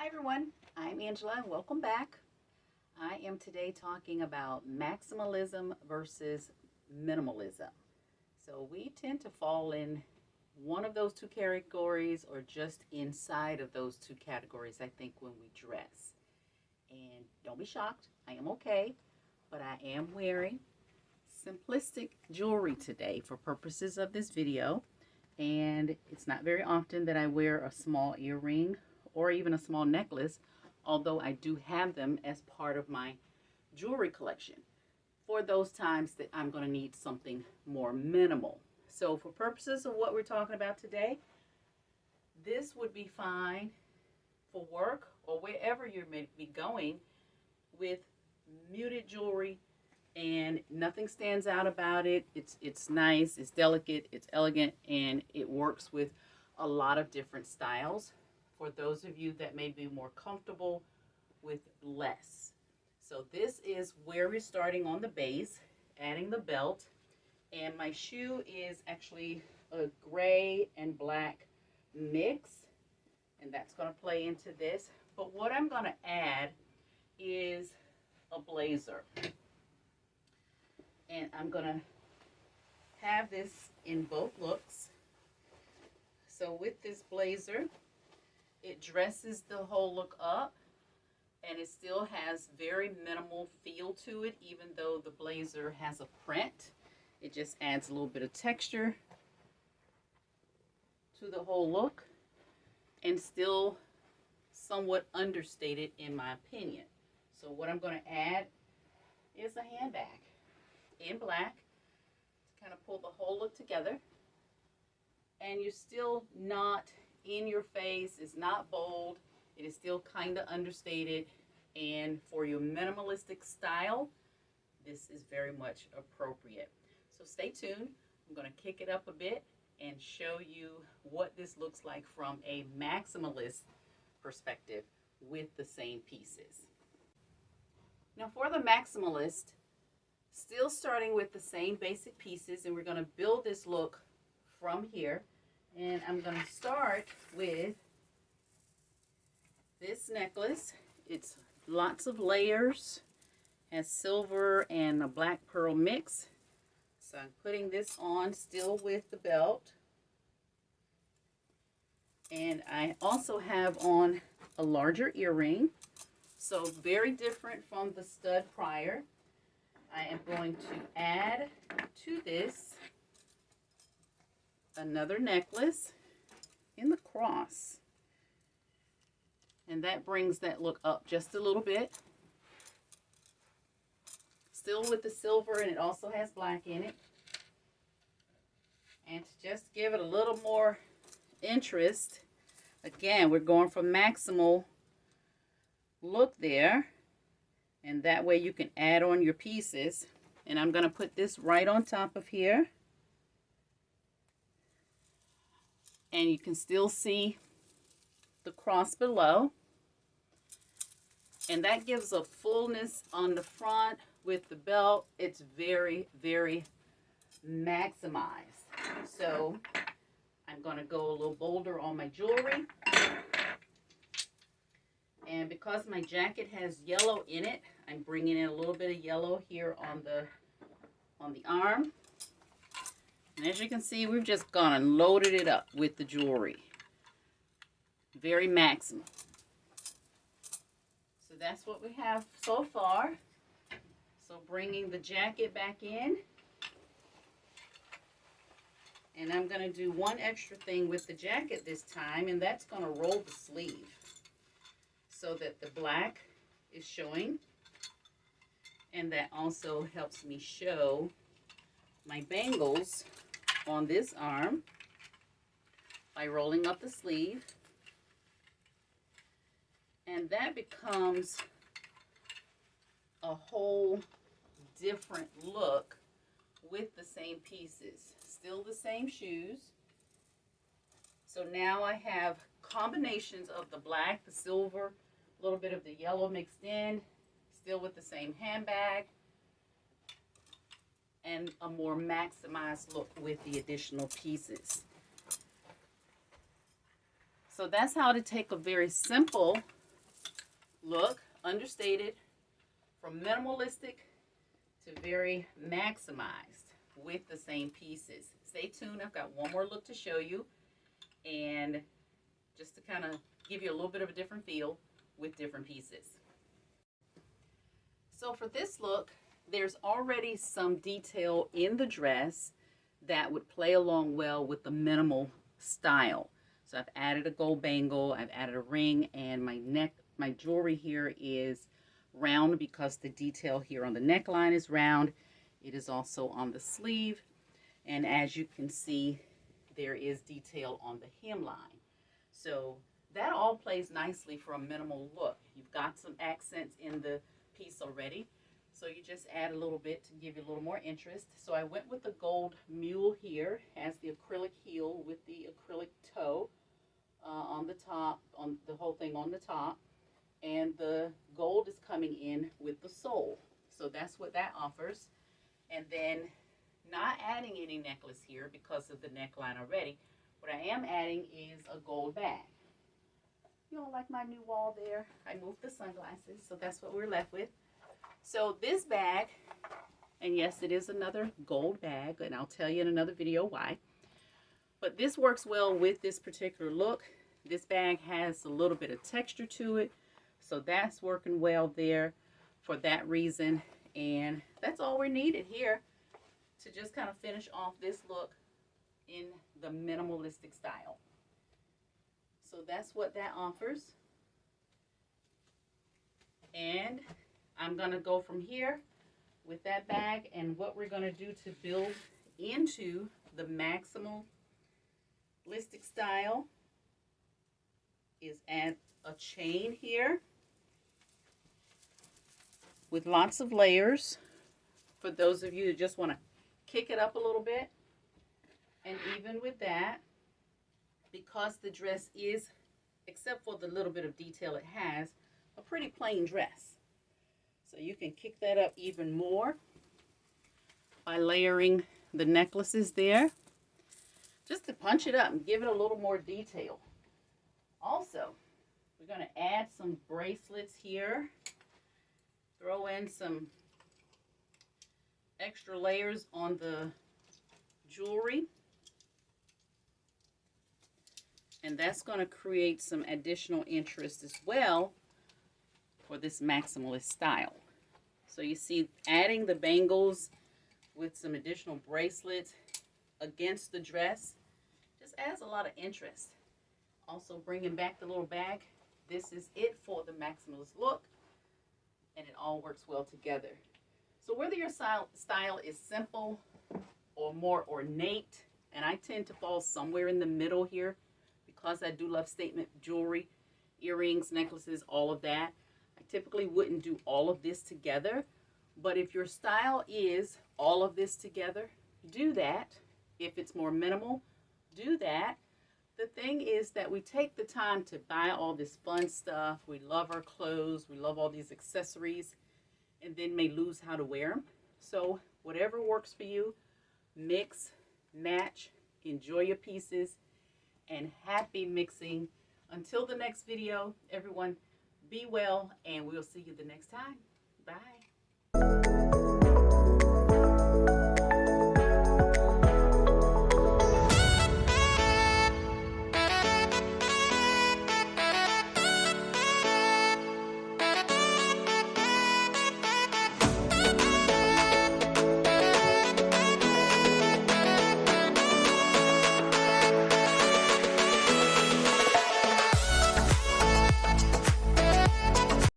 Hi everyone, I'm Angela and welcome back. I am today talking about maximalism versus minimalism. So we tend to fall in one of those two categories or just inside of those two categories, I think, when we dress. And don't be shocked, I am okay, but I am wearing simplistic jewelry today for purposes of this video. And it's not very often that I wear a small earring or even a small necklace, although I do have them as part of my jewelry collection for those times that I'm going to need something more minimal. So for purposes of what we're talking about today, this would be fine for work or wherever you may be going with muted jewelry, and nothing stands out about it. It's nice, it's delicate, it's elegant, and it works with a lot of different styles for those of you that may be more comfortable with less. So this is where we're starting on the base, adding the belt, and my shoe is actually a gray and black mix, and that's going to play into this. But what I'm going to add is a blazer. And I'm going to have this in both looks. So with this blazer, it dresses the whole look up, and it still has very minimal feel to it, even though the blazer has a print. It just adds a little bit of texture to the whole look, and still somewhat understated in my opinion. So what I'm going to add is a handbag in black to kind of pull the whole look together, and you're still not in your face. It's not bold, it is still kind of understated, and for your minimalistic style, this is very much appropriate. So stay tuned. I'm going to kick it up a bit and show you what this looks like from a maximalist perspective with the same pieces. Now for the maximalist, still starting with the same basic pieces, and we're going to build this look from here. And I'm going to start with this necklace. It's lots of layers, has silver and a black pearl mix. So I'm putting this on still with the belt. And I also have on a larger earring, so very different from the stud prior. I am going to add to this another necklace in the cross, and that brings that look up just a little bit, still with the silver, and it also has black in it. And to just give it a little more interest, again, we're going for maximal look there, and that way you can add on your pieces. And I'm going to put this right on top of here, and you can still see the cross below, and that gives a fullness on the front with the belt. It's very, very maximized. So I'm going to go a little bolder on my jewelry, and because my jacket has yellow in it, I'm bringing in a little bit of yellow here on the arm. And as you can see, we've just gone and loaded it up with the jewelry. Very maximal. So that's what we have so far. So bringing the jacket back in. And I'm going to do one extra thing with the jacket this time, and that's going to roll the sleeve so that the black is showing. And that also helps me show my bangles on this arm by rolling up the sleeve, and that becomes a whole different look with the same pieces. Still the same shoes. So now I have combinations of the black, the silver, a little bit of the yellow mixed in, still with the same handbag, and a more maximized look with the additional pieces. So that's how to take a very simple look, understated, from minimalistic to very maximized with the same pieces. Stay tuned, I've got one more look to show you, and just to kind of give you a little bit of a different feel with different pieces. So for this look, there's already some detail in the dress that would play along well with the minimal style. So I've added a gold bangle, I've added a ring, and my jewelry here is round because the detail here on the neckline is round. It is also on the sleeve, and as you can see, there is detail on the hemline. So that all plays nicely for a minimal look. You've got some accents in the piece already, so you just add a little bit to give you a little more interest. So I went with the gold mule here, as the acrylic heel with the acrylic toe on the top, on the whole thing on the top, and the gold is coming in with the sole. So that's what that offers. And then not adding any necklace here because of the neckline already. What I am adding is a gold bag. You don't like my new wall there? I moved the sunglasses, so that's what we're left with. So this bag, and yes, it is another gold bag, and I'll tell you in another video why. But this works well with this particular look. This bag has a little bit of texture to it, so that's working well there for that reason. And that's all we're needed here to just kind of finish off this look in the minimalistic style. So that's what that offers. And I'm going to go from here with that bag, and what we're going to do to build into the maximalistic style is add a chain here with lots of layers for those of you who just want to kick it up a little bit. And even with that, because the dress is, except for the little bit of detail it has, a pretty plain dress. So you can kick that up even more by layering the necklaces there, just to punch it up and give it a little more detail. Also, we're going to add some bracelets here, throw in some extra layers on the jewelry, and that's going to create some additional interest as well for this maximalist style. So you see, adding the bangles with some additional bracelets against the dress just adds a lot of interest. Also bringing back the little bag. This is it for the maximalist look, and it all works well together. So whether your style is simple or more ornate, and I tend to fall somewhere in the middle here because I do love statement jewelry, earrings, necklaces, all of that. I typically wouldn't do all of this together, but if your style is all of this together, do that. If it's more minimal, do that. The thing is that we take the time to buy all this fun stuff. We love our clothes. We love all these accessories, and then may lose how to wear them. So whatever works for you, mix, match, enjoy your pieces, and happy mixing. Until the next video, everyone, be well, and we'll see you the next time. Bye.